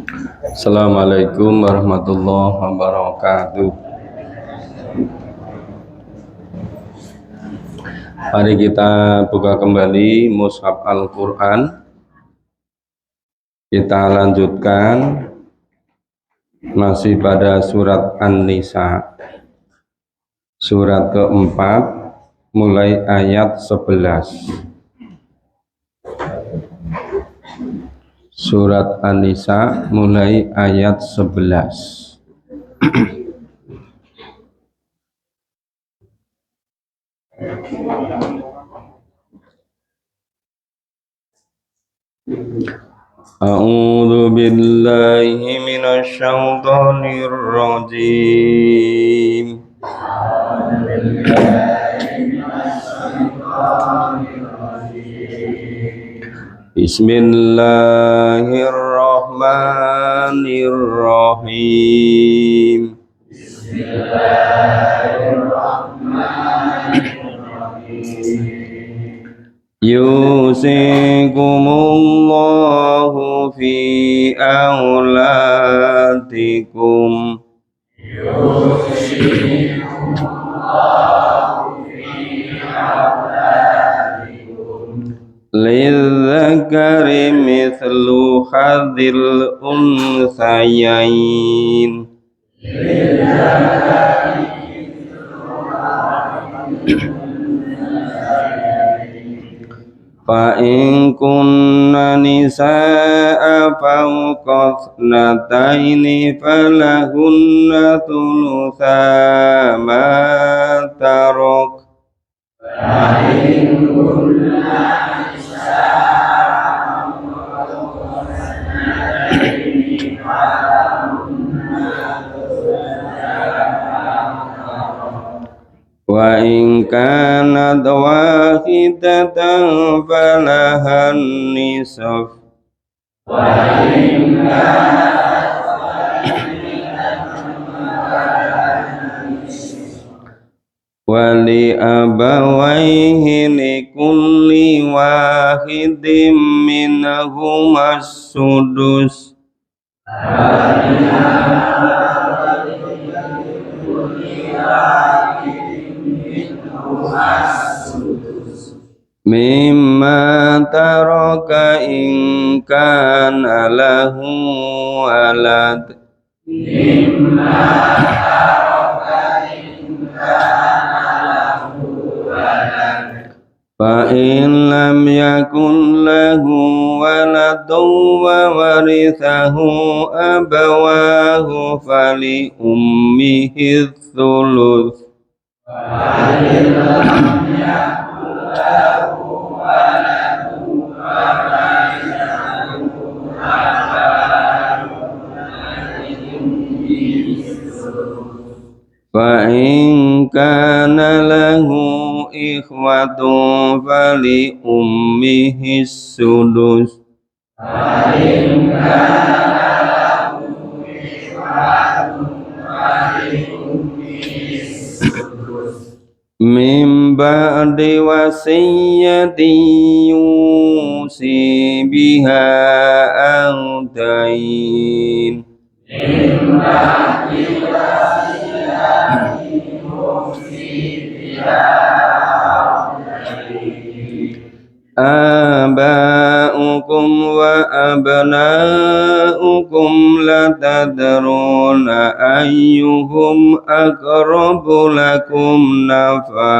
Assalamualaikum warahmatullahi wabarakatuh. Mari kita buka kembali Mushaf Al-Quran. Kita lanjutkan masih pada surat An-Nisa, surat keempat, mulai ayat 11. Surat An-Nisa mulai ayat 11. A'udzu billahi minasy syaithanir rajim. Bismillahirrahmanirrahim. Yusikumullahu fi auladikum. Lidzakari mithlu hadzil unsayain. Fa in kunna nisaa fawqa thnataini falahunna thulutsa ma tarak. Fa in kunna wa in kanat wahidatan falahan nisaf. Wa in wali abawaihi likulli wahidin minhum as-sudus. Mimma taraka in kana lahu walad. Fa in lam yakun lahu waladun wa warithahu abawahu fali ummihi thuluth. Fa in kana lahu ikhwatun fali ummihi sudus. Fa in kana lahu ikhwatun fali ummihi sudus. Min ba'di wasiyyati yusi biha aw dayn. Min ba'di aba'ukum wa abna'ukum la tadruna ayyuhum aqrabu lakum nafa.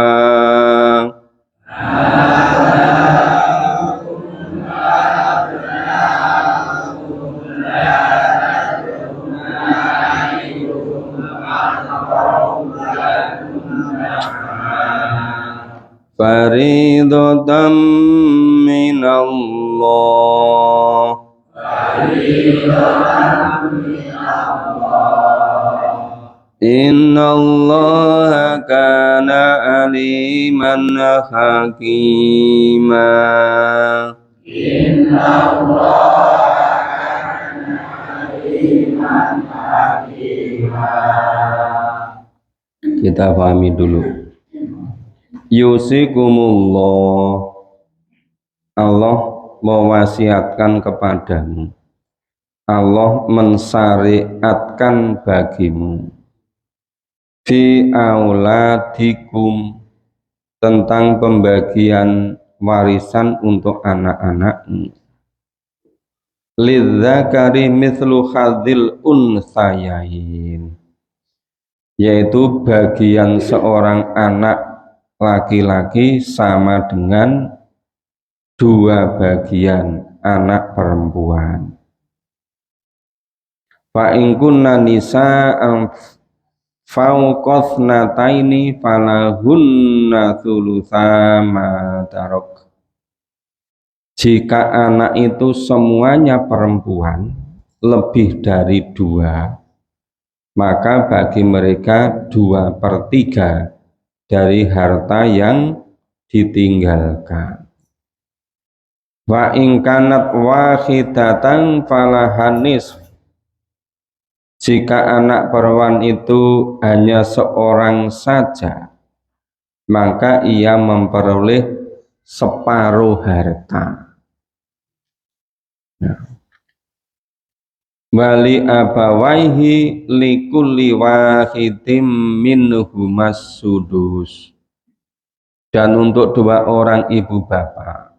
Faridatan minallah. Innallaha kana aliman hakima. Kita pahami dulu. Yusikumullah, Allah mewasiatkan kepadamu. Allah mensyariatkan bagimu fi auladikum tentang pembagian warisan untuk anak-anakmu. Lidzakari mithlu hadzil unsayain, yaitu bagian seorang anak laki-laki sama dengan dua bagian anak perempuan. Fa in kunna nisa'an fauqathnataini falahunna thulutsa ma tarok. Jika anak itu semuanya perempuan lebih dari dua, maka bagi mereka 2/3 dari harta yang ditinggalkan. Wa in kanat wahidatan falahan nisf. Jika anak perempuan itu hanya seorang saja, maka ia memperoleh separuh harta. Wali abawaihi likulli wahidin minhumas sudus. Dan untuk dua orang ibu bapak,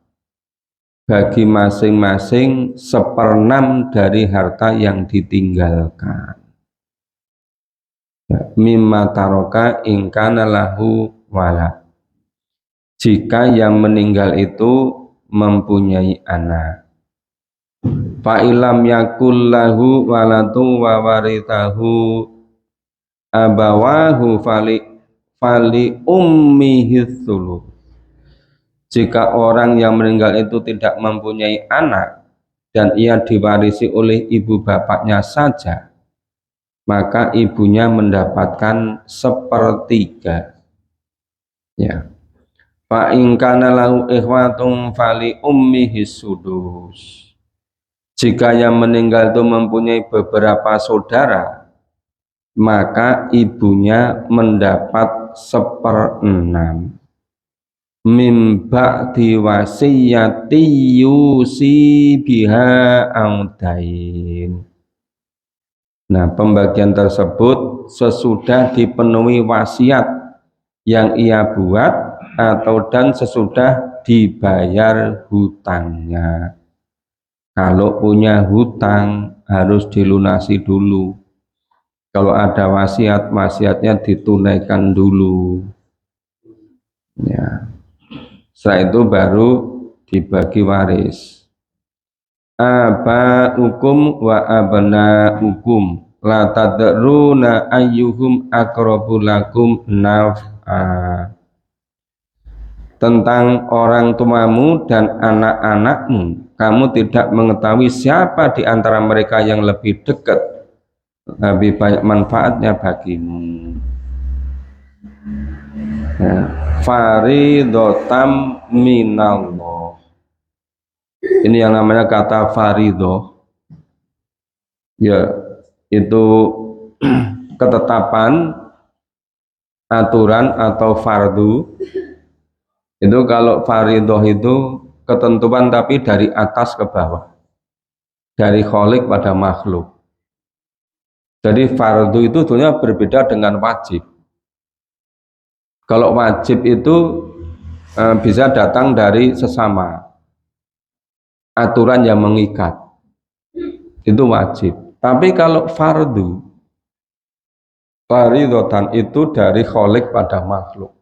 bagi masing-masing 1/6 dari harta yang ditinggalkan. Mimma taroka ingkana lahu walad. Jika yang meninggal itu mempunyai anak. Fa'ilam yakul lahu waladu wa warithahu abawahu fali ummihi thuluth. Jika orang yang meninggal itu tidak mempunyai anak dan ia diwarisi oleh ibu bapaknya saja, maka ibunya mendapatkan 1/3. Ya. Fa in kana lahu ikhwatun fali ummihi sudus. Jika yang meninggal itu mempunyai beberapa saudara, maka ibunya mendapat 1/6. Mim ba'di wasiyati yusi biha audain. Nah, pembagian tersebut sesudah dipenuhi wasiat yang ia buat dan sesudah dibayar hutangnya. Kalau punya hutang harus dilunasi dulu. Kalau ada wasiat, wasiatnya ditunaikan dulu. Ya. Setelah itu baru dibagi waris. Aba'ukum wa abna'ukum la tadruna ayyuhum aqrabu lakum naf'a. Tentang orang tuamu dan anak-anakmu, kamu tidak mengetahui siapa di antara mereka yang lebih dekat, lebih banyak manfaatnya bagimu. Ya. Faridotam minallah. Ini yang namanya kata faridoh. Ya, itu ketetapan, aturan atau fardu. Itu kalau faridoh itu ketentuan tapi dari atas ke bawah, dari kholik pada makhluk. Jadi fardu itu sebenarnya berbeda dengan wajib. Kalau wajib itu bisa datang dari sesama, aturan yang mengikat, itu wajib. Tapi kalau fardu, faridotan itu dari kholik pada makhluk,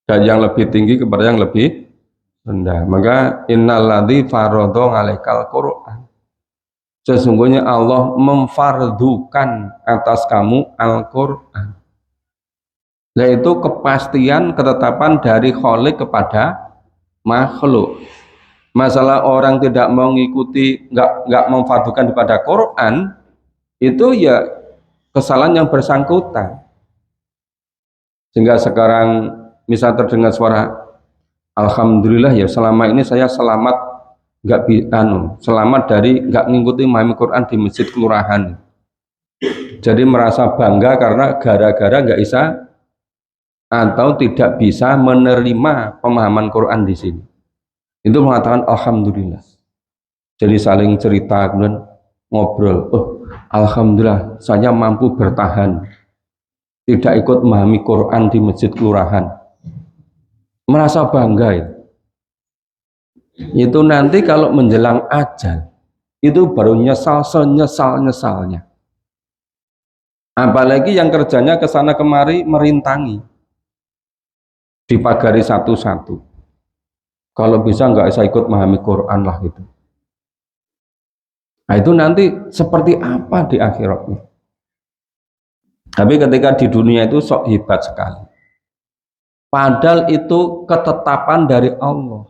dan yang lebih tinggi kepada yang lebih rendah. Maka innalladzi faradha 'alaikal Qur'an. Sesungguhnya Allah memfardukan atas kamu Al-Qur'an. Yaitu kepastian ketetapan dari kholik kepada makhluk. Masalah orang tidak mau mengikuti, nggak memfardukan kepada Quran, itu ya kesalahan yang bersangkutan. Sehingga sekarang misal terdengar suara alhamdulillah ya selama ini saya selamat selamat dari nggak mengikuti memahami Quran di masjid kelurahan. Jadi merasa bangga karena gara-gara nggak bisa atau tidak bisa menerima pemahaman Quran di sini. Itu mengatakan alhamdulillah. Jadi saling cerita, kemudian ngobrol, oh alhamdulillah saya mampu bertahan, tidak ikut memahami Quran di masjid kelurahan, merasa bangga ya. Itu nanti kalau menjelang ajal itu baru nyesal senyesal-nyesalnya. Apalagi yang kerjanya ke sana kemari merintangi, dipagari satu-satu. Kalau bisa nggak bisa ikut memahami Quran lah itu. Nah itu nanti seperti apa di akhiratnya. Tapi ketika di dunia itu sok hebat sekali. Padahal itu ketetapan dari Allah.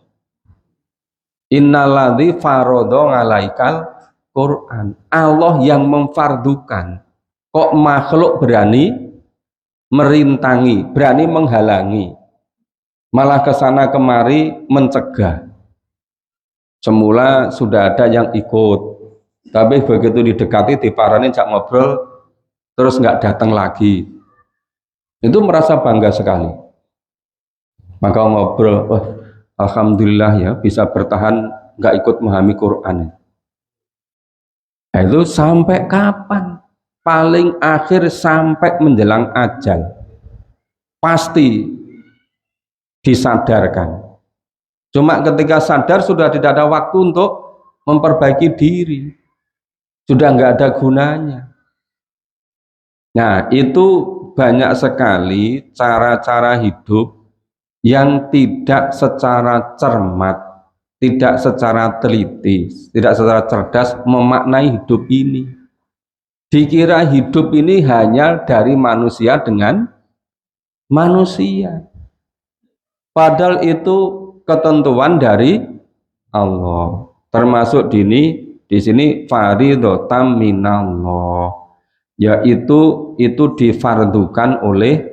Innaladzi farodho ngalaikal Quran. Allah yang memfardukan. Kok makhluk berani merintangi, berani menghalangi, malah kesana kemari mencegah. Semula sudah ada yang ikut, tapi begitu didekati diparanin jak ngobrol terus nggak datang lagi. Itu merasa bangga sekali. Maka ngobrol, wah alhamdulillah ya bisa bertahan nggak ikut memahami Quran. Nah, itu sampai kapan? Paling akhir sampai menjelang ajal pasti disadarkan. Cuma ketika sadar sudah tidak ada waktu untuk memperbaiki diri, sudah nggak ada gunanya. Nah itu banyak sekali cara-cara hidup yang tidak secara cermat, tidak secara teliti, tidak secara cerdas memaknai hidup ini. Dikira hidup ini hanya dari manusia dengan manusia. Padahal itu ketentuan dari Allah. Termasuk di sini fardhotam minallah. Yaitu itu difardukan oleh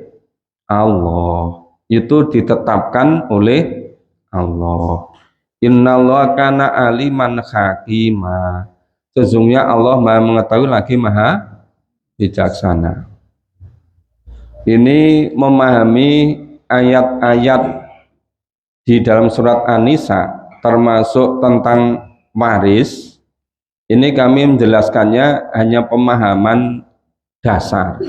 Allah. Itu ditetapkan oleh Allah. Innallaha kana aliman hakima. Sesungguhnya Allah Maha mengetahui lagi Maha bijaksana. Ini memahami ayat-ayat di dalam surat An-Nisa termasuk tentang waris. Ini kami menjelaskannya hanya pemahaman dasar.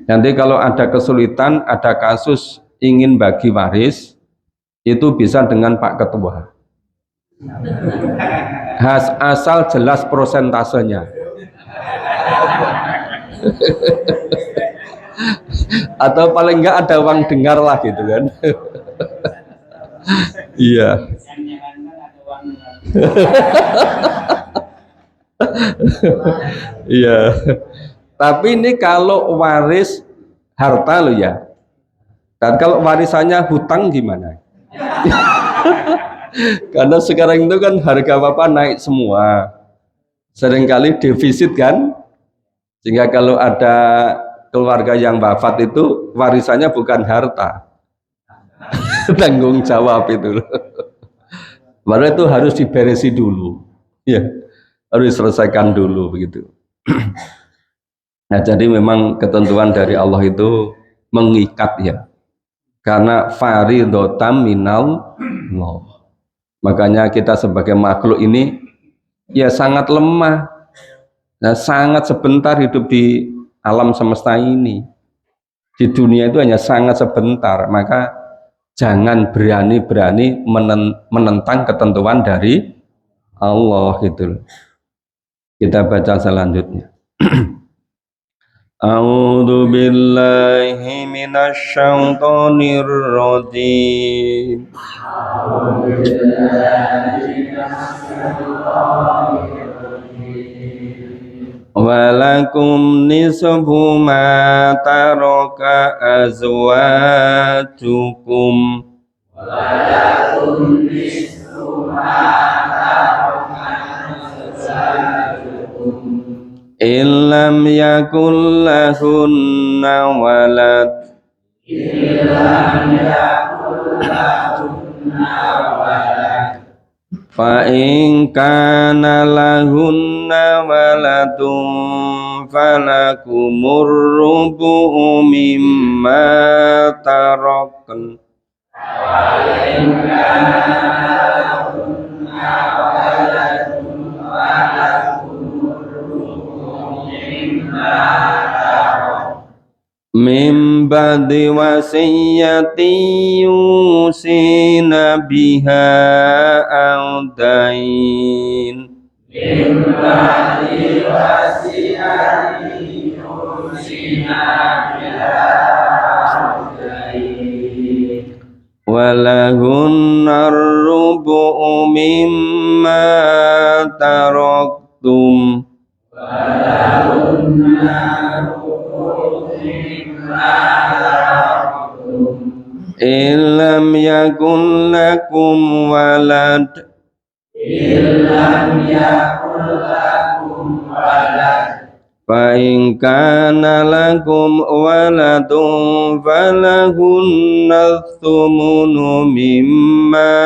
Nanti kalau ada kesulitan, ada kasus ingin bagi waris, itu bisa dengan Pak Ketua. Asal jelas prosentasenya. Atau paling enggak ada uang dengar lah gitu kan. Iya. Iya. Tapi ini kalau waris harta lo ya. Dan kalau warisannya hutang gimana? Karena sekarang itu kan harga apa naik semua, seringkali defisit kan, sehingga kalau ada keluarga yang wafat itu warisannya bukan harta, tanggung jawab itu. Padahal itu harus diberesi dulu, ya harus diselesaikan dulu begitu. Nah jadi memang ketentuan dari Allah itu mengikat ya, karena faridhotam minallah. Makanya kita sebagai makhluk ini ya sangat lemah, nah, sangat sebentar hidup di alam semesta ini. Di dunia itu hanya sangat sebentar, maka jangan berani-berani menentang ketentuan dari Allah gitu. Kita baca selanjutnya. A'udzu billahi minasy syaithanir rajim. Walakum nisfu ma taraka azwajukum. Walakum nisfu ma taraka azwajukum. Illam yakul lahunna walad. Illam yakul lahunna walad. Fa in kana lahunna waladun falakumur rubu'u mimma tarakun. Fa in kana lahunna waladun falakumur Min ba'di wasiyyati yusina biha aw dain. Min ba'di wasiyyati yusina biha aw dain. Walahunna ar-rubu'u mimma taraktum. Illam yakun lakum walad. Fa in kana lakum waladun falahunna thumunu mimma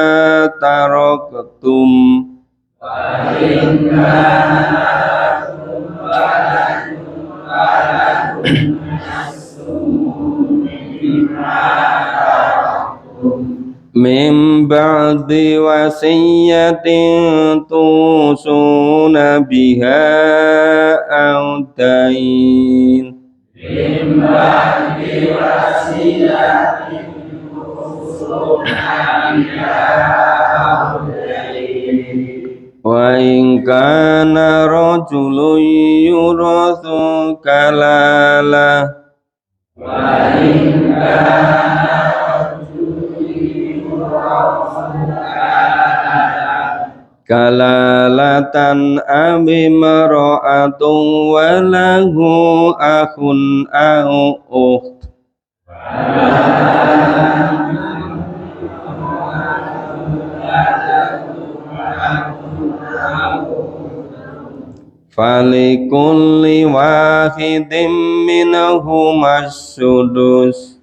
taraktum. Fa in kana lakum waladun falahunna thumunu mimma min ba'di wasiyyatin tusuna biha aw dain. Min ba'di wasiyyatin tusuna biha aw dain. Wa in kana rajulun yurathu kalala. Wa in kana kalalatan amimra'atun walahu akhun au ukht. Falikulli wahidin minhumas sudus.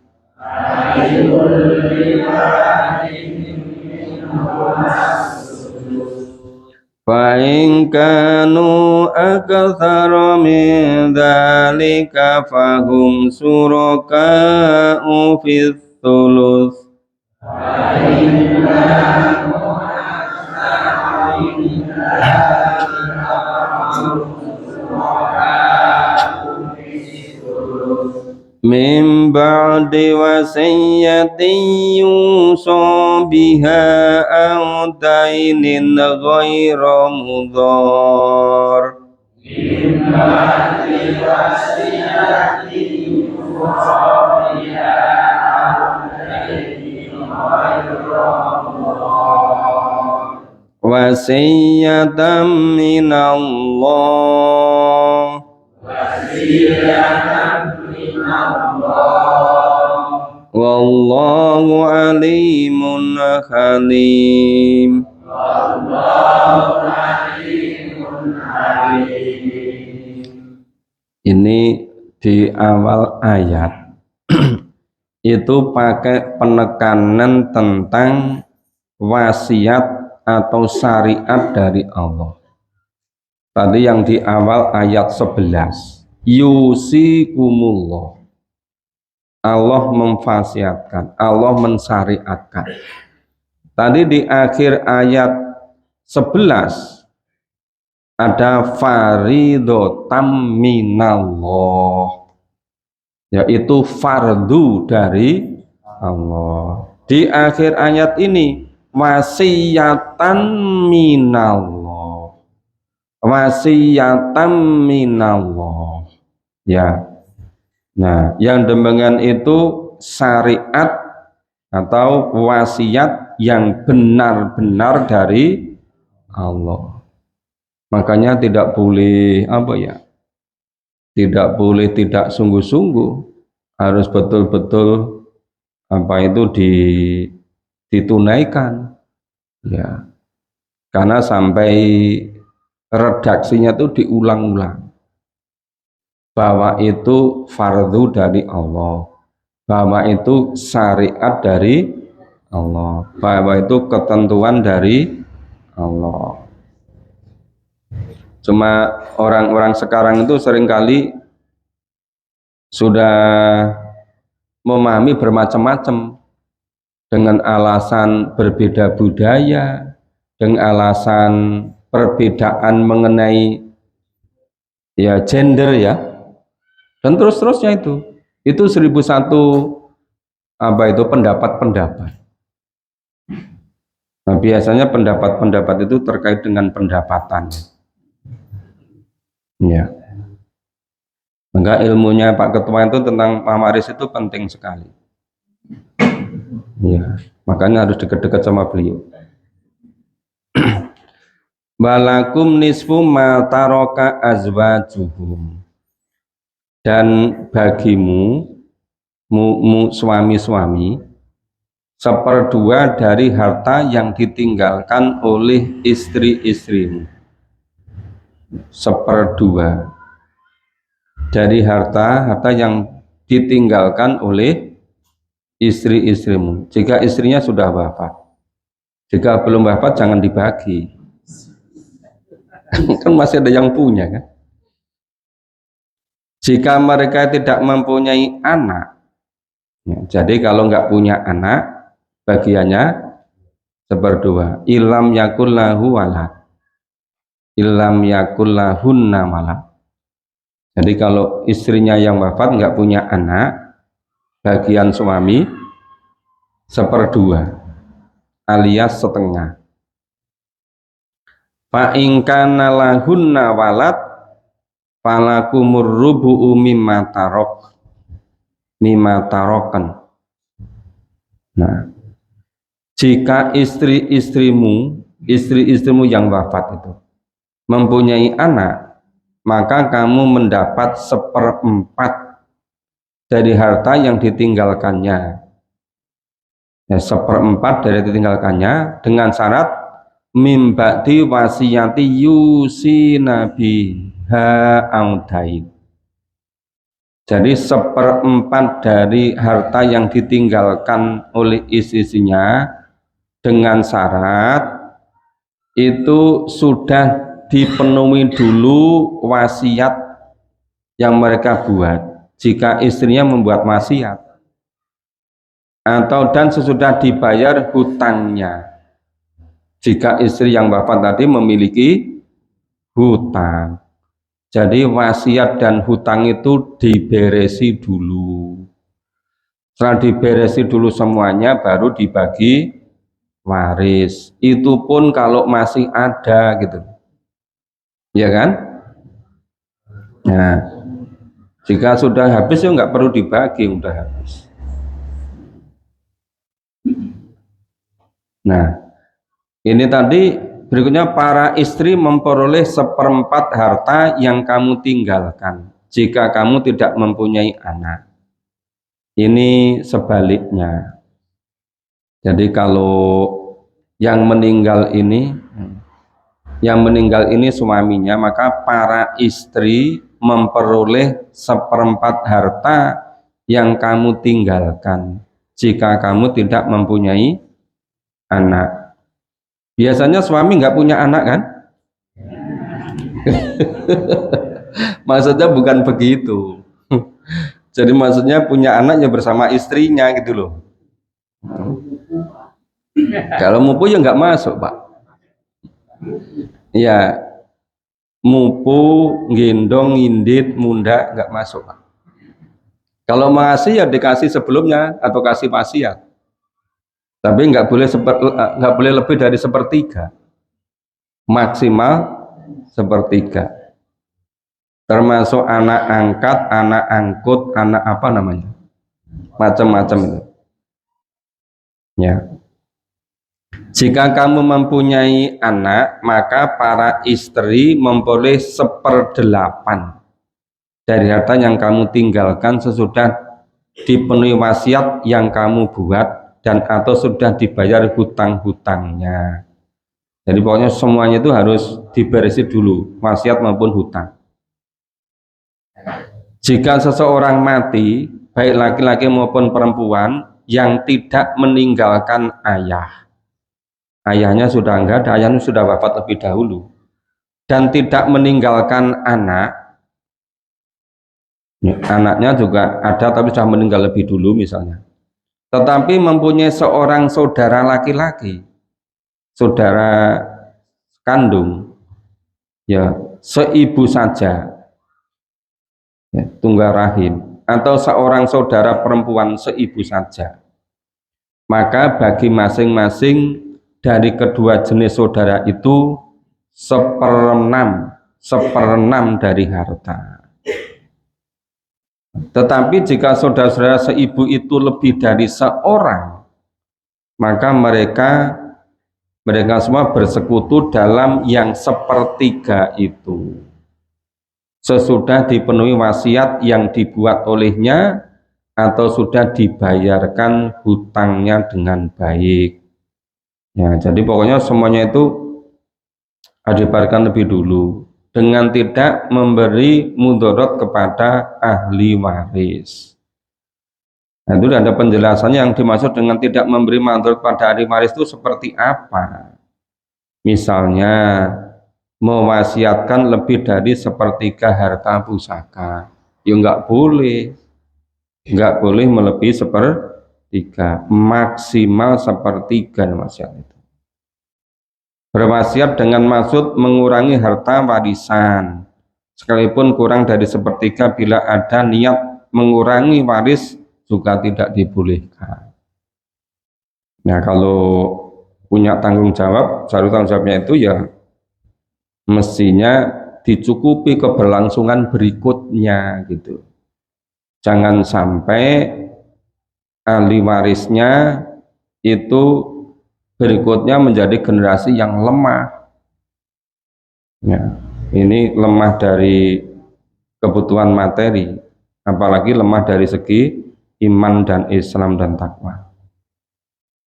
Fa in kanu aktsara min dzalika fahum syuraka'u fis thuluts. Fa in kanu aktsara min dzalika fahum syuraka'u fis thuluts. Min ba'di wasiyyatin yusa biha aw dainin ghayra mudhar. Min ba'di wasiyyatin yusa biha aw dainin ghayra mudhar. Wasiyyatan minallah. Wasiyyatan wallahu alimun halim. Wallahu alimun halim. Ini di awal ayat itu pakai penekanan tentang wasiat atau syariat dari Allah. Tadi yang di awal ayat 11 yusikumullah, Allah memfasiatkan, Allah mensyariatkan. Tadi di akhir ayat 11 ada faridotam minallah, yaitu fardu dari Allah. Di akhir ayat ini wasiyatan minallah, wasiyatan minallah. Ya, nah yang demikian itu syariat atau wasiat yang benar-benar dari Allah. Makanya tidak boleh tidak boleh tidak sungguh-sungguh, harus betul-betul ditunaikan. Ya, karena sampai redaksinya itu diulang-ulang. Bahwa itu fardu dari Allah, bahwa itu syariat dari Allah, bahwa itu ketentuan dari Allah. Cuma orang-orang sekarang itu seringkali sudah memahami bermacam-macam dengan alasan berbeda budaya, dengan alasan perbedaan mengenai gender dan terus-terusnya itu. Itu 1001 pendapat-pendapat. Nah, biasanya pendapat-pendapat itu terkait dengan pendapatan. Ya. Maka ilmunya Pak Ketua itu tentang pamaris itu penting sekali. Ya, makanya harus dekat-dekat sama beliau. Walakum nisfu ma taraka azwajuhum. Dan bagimu suami-suami seperdua dari harta yang ditinggalkan oleh istri-istrimu. Seperdua dari harta yang ditinggalkan oleh istri-istrimu. Jika istrinya sudah wafat, jika belum wafat jangan dibagi. Kan masih ada yang punya kan. Jika mereka tidak mempunyai anak, ya, jadi kalau nggak punya anak, bagiannya seperdua. Ilam yakullahu walad, ilam yakullahunna walad. Jadi kalau istrinya yang wafat nggak punya anak, bagian suami seperdua alias setengah. Fa in kana lahunna walad falakumur rubu'u mimma tarokan. Nah, jika istri-istrimu yang wafat itu mempunyai anak, maka kamu mendapat 1/4 dari harta yang ditinggalkannya. Ya, 1/4 dari ditinggalkannya dengan syarat mimba'di wasiyati yusi nabi ha'audain. Jadi 1/4 dari harta yang ditinggalkan oleh istrinya dengan syarat itu sudah dipenuhi dulu wasiat yang mereka buat. Jika istrinya membuat wasiat dan sesudah dibayar hutangnya. Jika istri yang wafat tadi memiliki hutang, jadi wasiat dan hutang itu diberesi dulu. Setelah diberesi dulu semuanya baru dibagi waris. Itu pun kalau masih ada gitu. Ya kan? Nah, jika sudah habis ya nggak perlu dibagi, udah habis. Nah, ini tadi berikutnya para istri memperoleh 1/4 harta yang kamu tinggalkan jika kamu tidak mempunyai anak. Ini sebaliknya. Jadi kalau yang meninggal ini suaminya, maka para istri memperoleh 1/4 harta yang kamu tinggalkan jika kamu tidak mempunyai anak. Biasanya suami nggak punya anak kan? Maksudnya bukan begitu. Jadi maksudnya punya anak ya bersama istrinya gitu loh. Kalau mupu ya nggak masuk Pak. Ya mupu, gendong, ngindit, munda nggak masuk Pak. Kalau mengasih ya dikasih sebelumnya atau kasih wasiat. Tapi nggak boleh lebih dari 1/3, maksimal 1/3. Termasuk anak angkat, anak angkut, anak apa namanya, macam-macam itu. Ya. Jika kamu mempunyai anak, maka para istri memperoleh 1/8 dari harta yang kamu tinggalkan sesudah dipenuhi wasiat yang kamu buat dan atau sudah dibayar hutang-hutangnya. Jadi pokoknya semuanya itu harus diberesi dulu, wasiat maupun hutang. Jika seseorang mati, baik laki-laki maupun perempuan yang tidak meninggalkan ayah, ayahnya sudah enggak ada, ayahnya sudah wafat lebih dahulu, dan tidak meninggalkan anak, anaknya juga ada tapi sudah meninggal lebih dulu misalnya, tetapi mempunyai seorang saudara laki-laki, saudara kandung, ya seibu saja, ya, tunggal rahim, atau seorang saudara perempuan seibu saja, maka bagi masing-masing dari kedua jenis saudara itu seperenam dari harta. Tetapi jika saudara-saudara seibu itu lebih dari seorang, maka mereka semua bersekutu dalam yang sepertiga itu, sesudah dipenuhi wasiat yang dibuat olehnya atau sudah dibayarkan hutangnya dengan baik. Ya, jadi pokoknya semuanya itu dibayarkan lebih dulu dengan tidak memberi mudarat kepada ahli waris. Nah, itu ada penjelasannya yang dimaksud dengan tidak memberi mudarat pada ahli waris itu seperti apa. Misalnya mewasiatkan lebih dari sepertiga harta pusaka, ya nggak boleh melebihi sepertiga, maksimal sepertiga wasiat itu. Berwasiat dengan maksud mengurangi harta warisan, sekalipun kurang dari sepertiga, bila ada niat mengurangi waris juga tidak dibolehkan. Nah, kalau punya tanggung jawab, seharusnya tanggung jawabnya itu ya mestinya dicukupi keberlangsungan berikutnya gitu. Jangan sampai ahli warisnya itu berikutnya menjadi generasi yang lemah. Ya, ini lemah dari kebutuhan materi, apalagi lemah dari segi iman dan Islam dan takwa.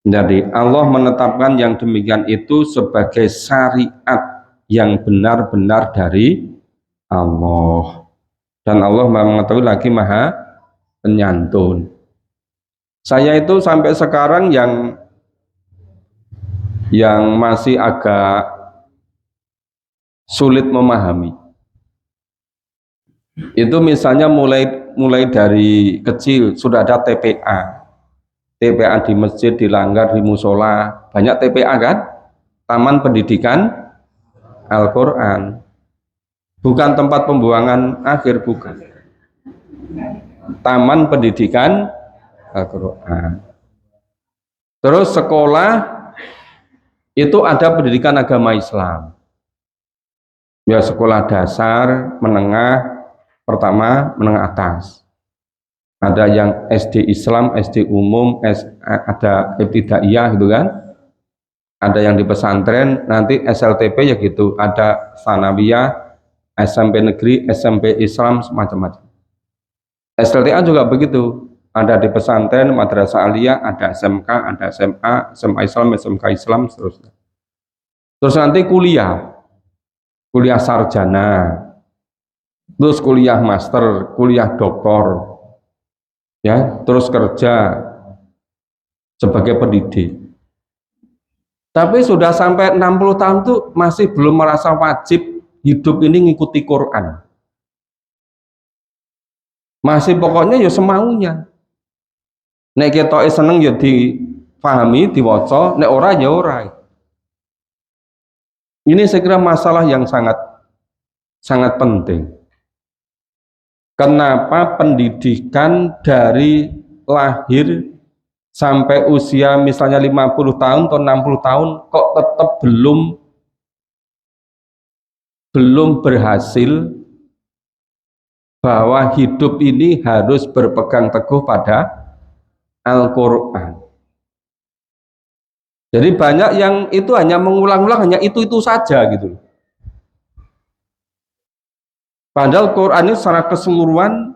Jadi Allah menetapkan yang demikian itu sebagai syariat yang benar-benar dari Allah, dan Allah mengetahui lagi maha penyantun. Saya itu sampai sekarang yang masih agak sulit memahami itu misalnya mulai dari kecil sudah ada TPA di masjid, di langgar, di musola, banyak TPA kan, Taman Pendidikan Al-Quran, bukan tempat pembuangan akhir, bukan, Taman Pendidikan Al-Quran. Terus sekolah itu ada pendidikan agama Islam, ya sekolah dasar, menengah, pertama, menengah atas. Ada yang SD Islam, SD umum, ada ibtidaiyah gitu kan. Ada yang di pesantren, nanti SLTP ya gitu, ada sanawiyah, SMP negeri, SMP Islam, macam-macam. SLTA juga begitu, ada di pesantren, madrasah aliyah, ada SMK, ada SMA, SMA Islam, SMK Islam, seterusnya. Terus nanti kuliah sarjana, terus kuliah master, kuliah doktor, ya, terus kerja sebagai pendidik. Tapi sudah sampai 60 tahun tuh masih belum merasa wajib hidup ini ngikuti Quran. Masih pokoknya ya semaunya. Nek ketoke seneng ya difahami, diwaca, nek ora ya ora. Ini saya kira masalah yang sangat penting. Kenapa pendidikan dari lahir sampai usia misalnya 50 tahun atau 60 tahun kok tetap belum berhasil, bahwa hidup ini harus berpegang teguh pada Al-Quran. Jadi banyak yang itu hanya mengulang-ulang, hanya itu saja gitu. Padahal Quran ini secara keseluruhan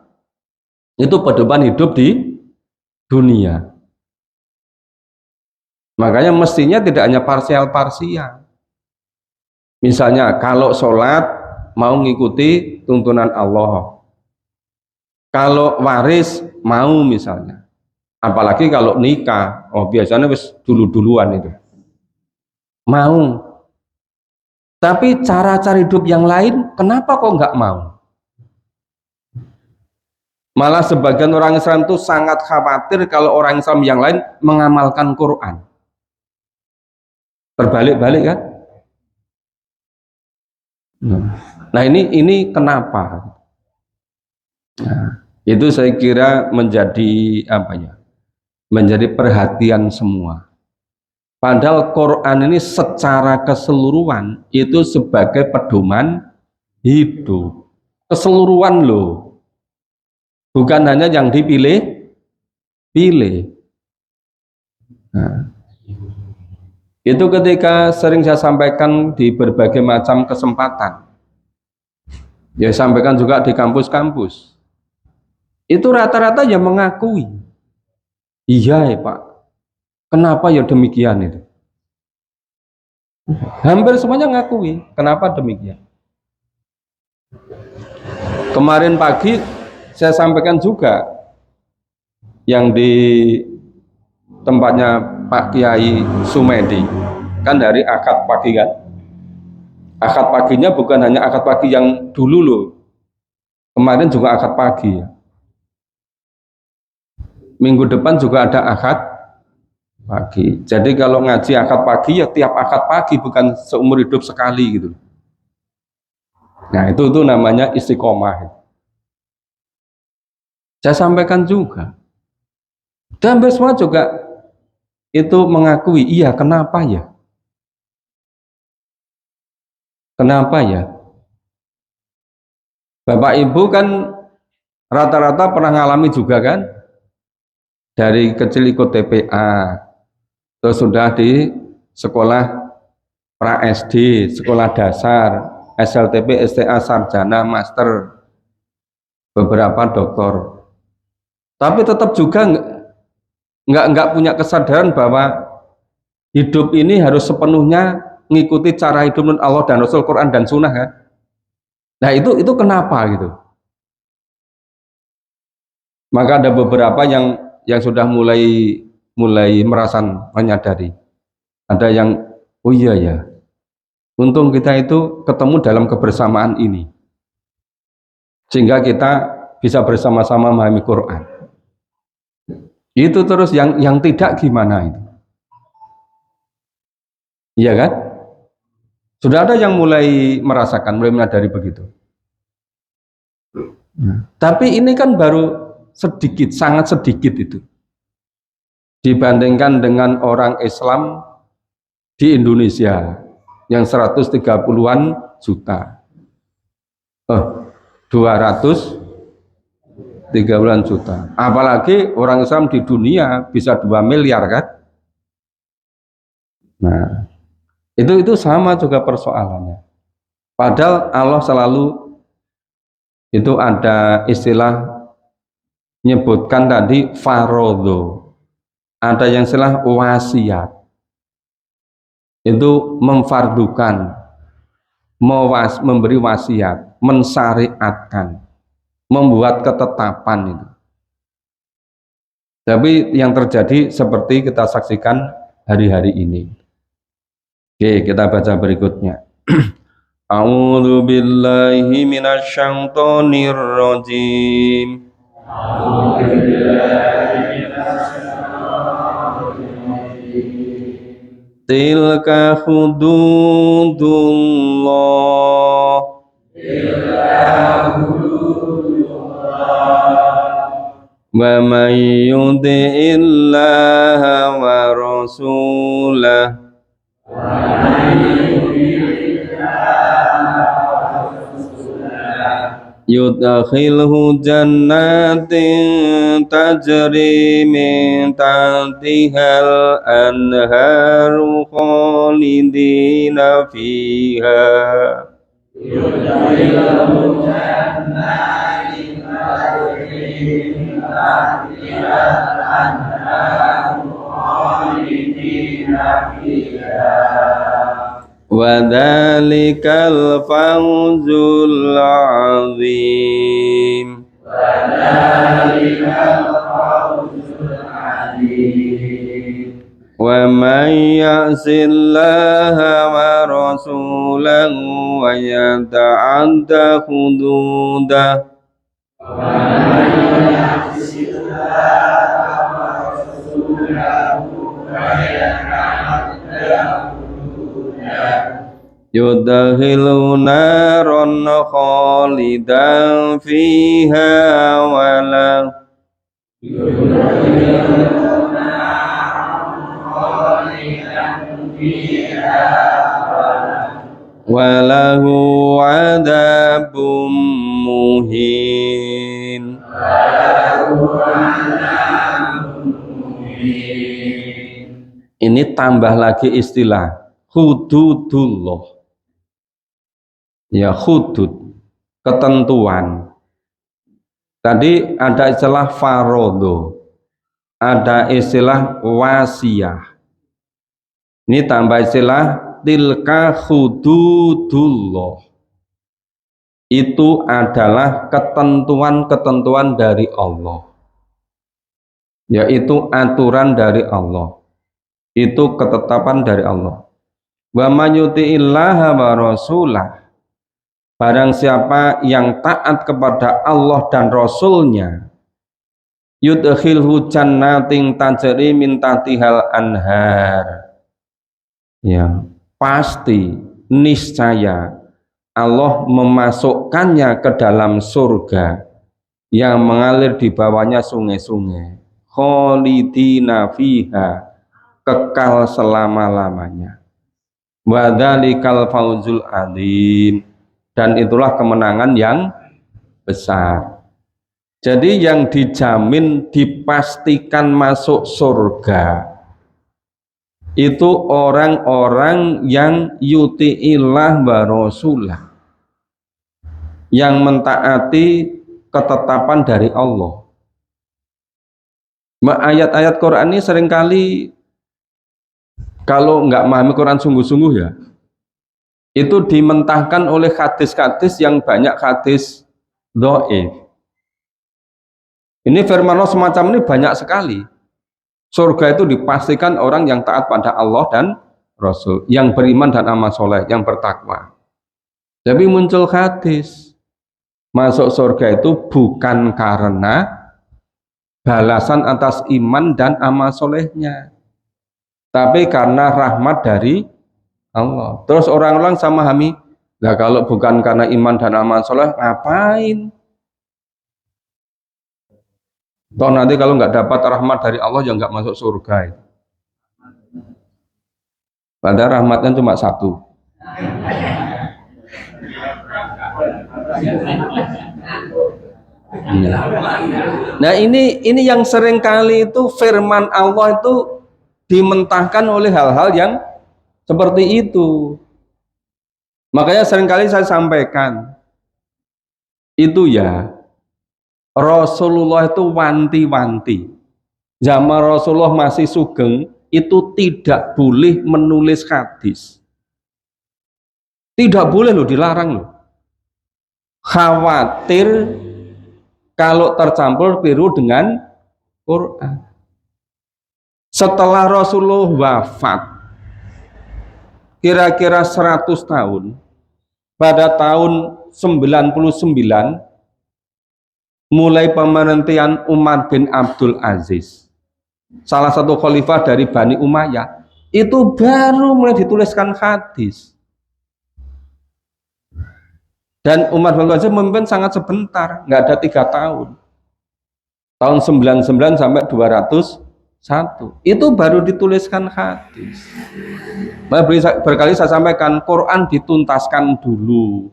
itu pedoman hidup di dunia. Makanya mestinya tidak hanya parsial-parsial. Misalnya kalau sholat mau ngikuti tuntunan Allah, kalau waris mau misalnya, apalagi kalau nikah, biasanya wis duluan itu mau. Tapi cara-cara hidup yang lain kenapa kok nggak mau? Malah sebagian orang Islam itu sangat khawatir kalau orang Islam yang lain mengamalkan Quran. Terbalik-balik kan? Nah, ini kenapa? Nah, Itu saya kira menjadi apa ya? Menjadi perhatian semua. Padahal Quran ini secara keseluruhan itu sebagai pedoman hidup. Keseluruhan loh. Bukan hanya yang dipilih. Nah, itu ketika sering saya sampaikan di berbagai macam kesempatan. Ya sampaikan juga di kampus-kampus. Itu rata-rata ya mengakui. Iya ya Pak. Kenapa ya demikian itu? Hampir semuanya ngakui. Kenapa demikian? Kemarin pagi saya sampaikan juga yang di tempatnya Pak Kiai Sumedi, kan dari akad pagi kan. Akad paginya bukan hanya akad pagi yang dulu loh, kemarin juga akad pagi ya. Minggu depan juga ada akad pagi. Jadi kalau ngaji akad pagi ya tiap akad pagi, bukan seumur hidup sekali gitu. Nah itu namanya istiqomah. Saya sampaikan juga, dan semua juga itu mengakui, iya kenapa ya? Kenapa ya? Bapak Ibu kan rata-rata pernah ngalami juga kan? Dari kecil ikut TPA, terus sudah di sekolah pra SD, sekolah dasar, SLTP, STA, sarjana, master, beberapa doktor. Tapi tetap juga nggak punya kesadaran bahwa hidup ini harus sepenuhnya mengikuti cara hidup menurut Allah dan Rasul, Quran dan Sunnah kan. Nah itu kenapa gitu? Maka ada beberapa yang sudah mulai merasa menyadari. Ada yang oh iya ya, untung kita itu ketemu dalam kebersamaan ini, sehingga kita bisa bersama-sama memahami Quran. Itu terus yang tidak gimana itu? Iya kan? Sudah ada yang mulai merasakan, mulai menyadari begitu. Tapi ini kan baru sedikit, sangat sedikit itu. Dibandingkan dengan orang Islam di Indonesia yang 130-an juta. 230-an juta. Apalagi orang Islam di dunia bisa 2 miliar kan? Nah, itu sama juga persoalannya. Padahal Allah selalu itu ada istilah menyebutkan tadi farodho, ada yang istilah wasiat, itu memfardukan, memberi wasiat, mensyariatkan, membuat ketetapan itu. Tapi yang terjadi seperti kita saksikan hari-hari ini. Oke, kita baca berikutnya. A'udzu billahi minasyaitonir rajim. Tilka hududullah. Wa man yuti'illaha wa rasulahu yudkhilhu jannatin tajri min tahtihal anharu khalidina fiha yudkhilhu jannatin tajri min tahtihal anharu khalidina fiha wa dzalikal fawzul azim. Wa may ya'sillaha wa rasulahu wa yata'adda hududah yudkhilu naron khalidan fiha wala walahu adabum muhin. Ini tambah lagi istilah hududullah. Ya, hudud, ketentuan. Tadi ada istilah farodo, ada istilah wasiyah. Ini tambah istilah tilka hududullah. Itu adalah ketentuan-ketentuan dari Allah, yaitu aturan dari Allah, itu ketetapan dari Allah. Wa may yuti'illaha wa rasulah, barang siapa yang taat kepada Allah dan Rasulnya, yudkhilhu jannatin tajri min tahtihal anhar, ya pasti niscaya Allah memasukkannya ke dalam surga yang mengalir di bawahnya sungai-sungai, khalidina fiha, kekal selama-lamanya. Wa dzalikal fauzul adzim, dan itulah kemenangan yang besar. Jadi yang dijamin dipastikan masuk surga itu orang-orang yang yuti'illah wa rasulah, yang mentaati ketetapan dari Allah. Ayat-ayat Quran ini seringkali kalau nggak memahami Quran sungguh-sungguh ya, itu dimentahkan oleh hadis-hadis yang banyak hadis dhaif. Ini firman Allah semacam ini banyak sekali. Surga itu dipastikan orang yang taat pada Allah dan Rasul, yang beriman dan amal soleh, yang bertakwa. Tapi muncul hadis, masuk surga itu bukan karena balasan atas iman dan amal solehnya, tapi karena rahmat dari Allah. Terus orang-orang sama memahami, nah kalau bukan karena iman dan amal soleh, ngapain? Toh nanti kalau nggak dapat rahmat dari Allah, ya nggak masuk surga. Padahal rahmatnya cuma satu. Nah ini yang seringkali itu firman Allah itu dimentahkan oleh hal-hal yang seperti itu. Makanya seringkali saya sampaikan itu ya, Rasulullah itu wanti-wanti. Zaman Rasulullah masih sugeng itu tidak boleh menulis hadis. Tidak boleh loh, dilarang loh. Khawatir kalau tercampur biru dengan Quran. Setelah Rasulullah wafat kira-kira 100 tahun, pada tahun 99 mulai pemerintahan Umar bin Abdul Aziz, salah satu khalifah dari Bani Umayyah, itu baru mulai dituliskan hadis. Dan Umar bin Abdul Aziz memimpin sangat sebentar, nggak ada 3 tahun. Tahun 99 sampai 201 itu baru dituliskan hadis. Berkali saya sampaikan, Quran dituntaskan dulu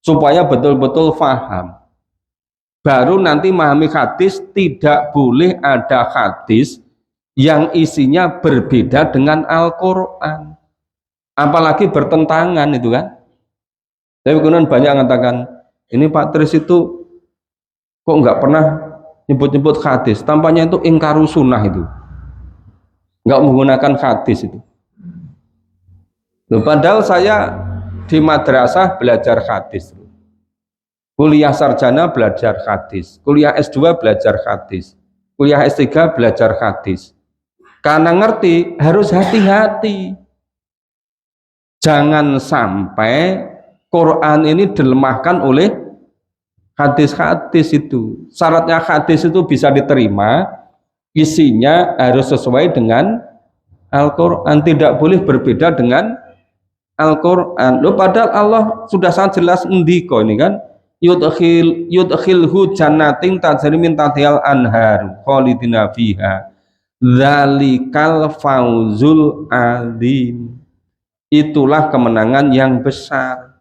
supaya betul-betul faham. Baru nanti memahami hadis. Tidak boleh ada hadis yang isinya berbeda dengan Al-Quran, apalagi bertentangan itu kan. Tapi kemudian banyak yang mengatakan, ini Pak Tris itu kok nggak pernah nyebut-nyebut hadis, tampaknya itu ingkaru sunnah, itu nggak menggunakan hadis itu. Loh, padahal saya di madrasah belajar hadis, kuliah sarjana belajar hadis, kuliah S2 belajar hadis, kuliah S3 belajar hadis. Karena ngerti harus hati-hati, jangan sampai Quran ini dilemahkan oleh hadis-hadis itu. Syaratnya hadis itu bisa diterima, isinya harus sesuai dengan Al-Quran, tidak boleh berbeda dengan Al-Qur'an. Loh, padahal Allah sudah sangat jelas ngendika ini kan, yudkhilhu jannatin tajri min tahtihal anhar khalidina fiha dzalikal fauzul azim. Itulah kemenangan yang besar.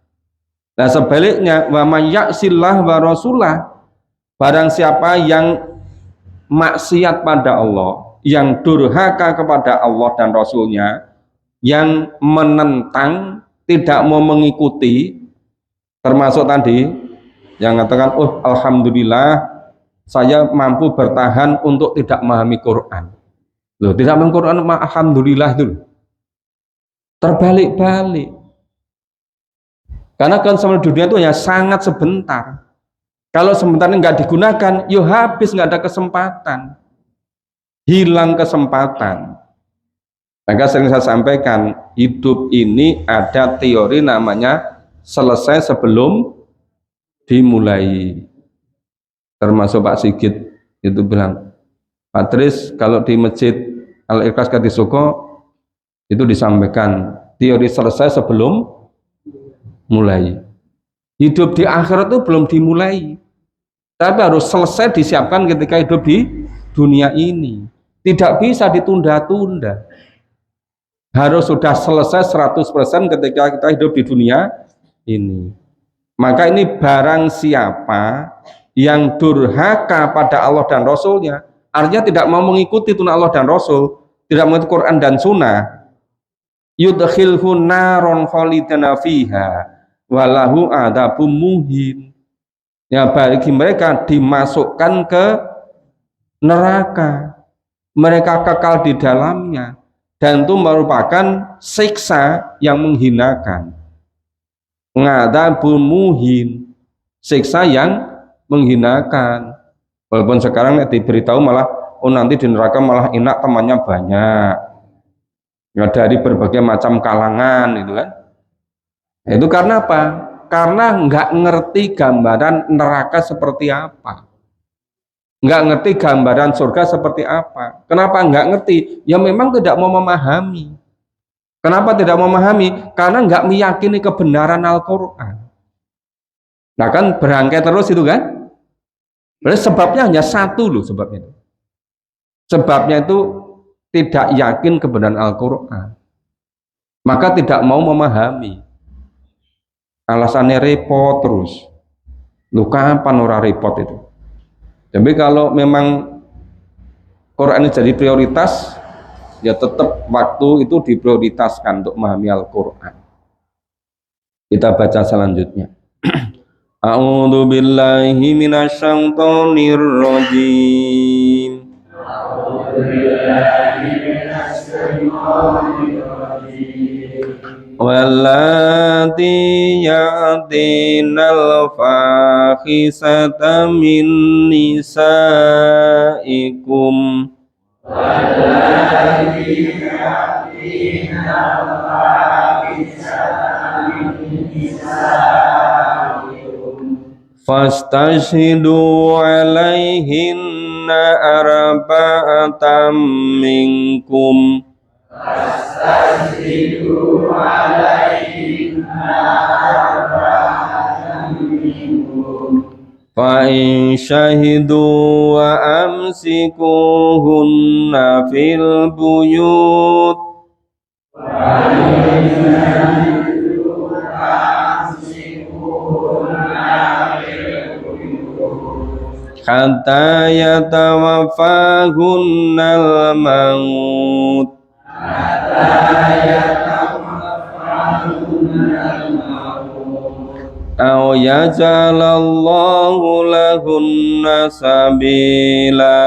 Nah sebaliknya, wa may ya'sillah wa rasulah, barang siapa yang maksiat pada Allah, yang durhaka kepada Allah dan Rasulnya, yang menentang, tidak mau mengikuti, termasuk tadi yang mengatakan, oh alhamdulillah saya mampu bertahan untuk tidak memahami Quran. Loh, tidak memahami Quran, alhamdulillah itu terbalik-balik. Karena konsumen dunia itu hanya sangat sebentar. Kalau sebentar nggak digunakan, yo habis, nggak ada kesempatan, hilang kesempatan. Maka sering saya sampaikan, hidup ini ada teori namanya selesai sebelum dimulai. Termasuk Pak Sigit itu bilang, Pak Tris kalau di masjid Al-Ikhlas Katisoko itu disampaikan teori selesai sebelum mulai. Hidup di akhirat itu belum dimulai, tapi harus selesai disiapkan ketika hidup di dunia ini. Tidak bisa ditunda-tunda, harus sudah selesai 100% ketika kita hidup di dunia ini. Maka ini barang siapa yang durhaka pada Allah dan Rasulnya, artinya tidak mau mengikuti tuntunan Allah dan Rasul, tidak mengikuti Quran dan Sunnah, yudkhilhu naron khalidana fiha walahu adabum muhin. Ya, bagi mereka dimasukkan ke neraka, mereka kekal di dalamnya, dan itu merupakan siksa yang menghinakan. Ngadabum muhin, siksa yang menghinakan. Walaupun sekarang diberitahu malah, oh nanti di neraka malah enak, temannya banyak, ya, dari berbagai macam kalangan itu kan. Itu karena apa? Karena nggak ngerti gambaran neraka seperti apa, nggak ngerti gambaran surga seperti apa. Kenapa nggak ngerti? Ya memang tidak mau memahami. Kenapa tidak mau memahami? Karena nggak meyakini kebenaran Al-Quran. Nah kan berangkai terus itu kan. Berarti sebabnya hanya satu loh sebabnya itu. Sebabnya itu tidak yakin kebenaran Al-Quran, maka tidak mau memahami. Alasannya repot terus. Lu kapan ora repot itu? Tapi kalau memang Quran ini jadi prioritas, ya tetap waktu itu diprioritaskan untuk memahami Al-Quran. Kita baca selanjutnya. A'udzu billahi minasyaitonir rajim. Wallati ya'tinal fahisata min nisaikum fastashhidu alaihinna arba'atam minkum fa in syahidu wa amsikuhunna fil buyut hatta yatawafahunnal maut aw yaj'alallahu lahunna sabila.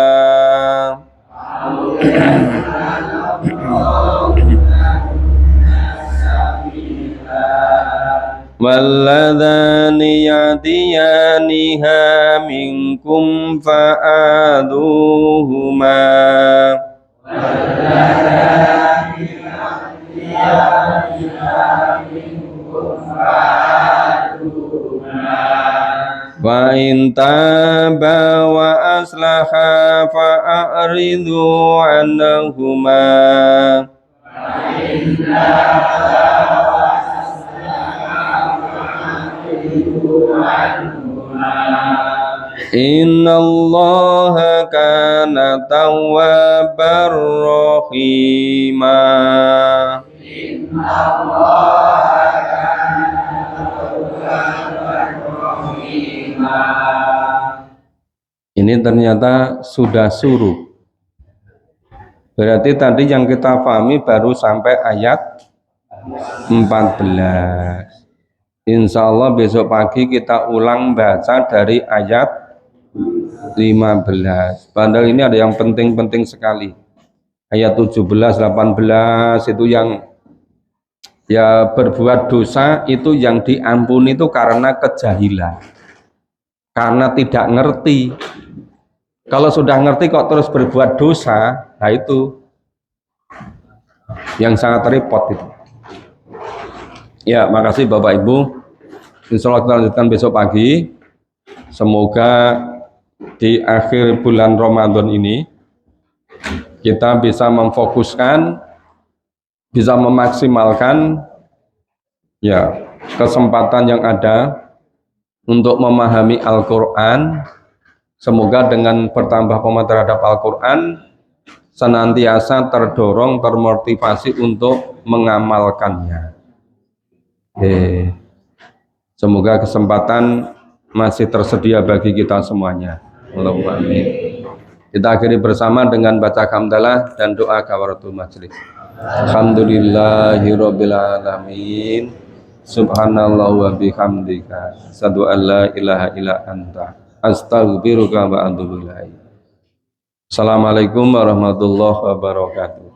Walladzani yatiyaniha minkum fa'aduhuma wa in taba wa aslaha fa'aridu anhuma Innallaha kana tawwabar rahima. Ini ternyata sudah suruh. Berarti tadi yang kita pahami baru sampai ayat 14. Insya Allah besok pagi kita ulang baca dari ayat 15. Padahal ini ada yang penting-penting sekali. Ayat 17, 18 itu yang ya berbuat dosa itu yang diampuni itu karena kejahilan. Karena tidak ngerti. Kalau sudah ngerti kok terus berbuat dosa, nah itu yang sangat repot itu. Ya, makasih Bapak Ibu. Insya Allah kita lanjutkan besok pagi. Semoga di akhir bulan Ramadan ini kita bisa memfokuskan, bisa memaksimalkan ya kesempatan yang ada untuk memahami Al-Quran. Semoga dengan bertambah pemahaman terhadap Al-Quran senantiasa terdorong, termotivasi untuk mengamalkannya. Semoga kesempatan masih tersedia bagi kita semuanya. Allahumma amin. Kita akhiri bersama dengan baca hamdalah dan doa kafaratul majelis. Alhamdulillahirabbil alamin. Subhanallah wa bihamdika asyhadu an la ilaha illa anta astaghfiruka wa atubu ilaik. Assalamualaikum warahmatullahi wabarakatuh.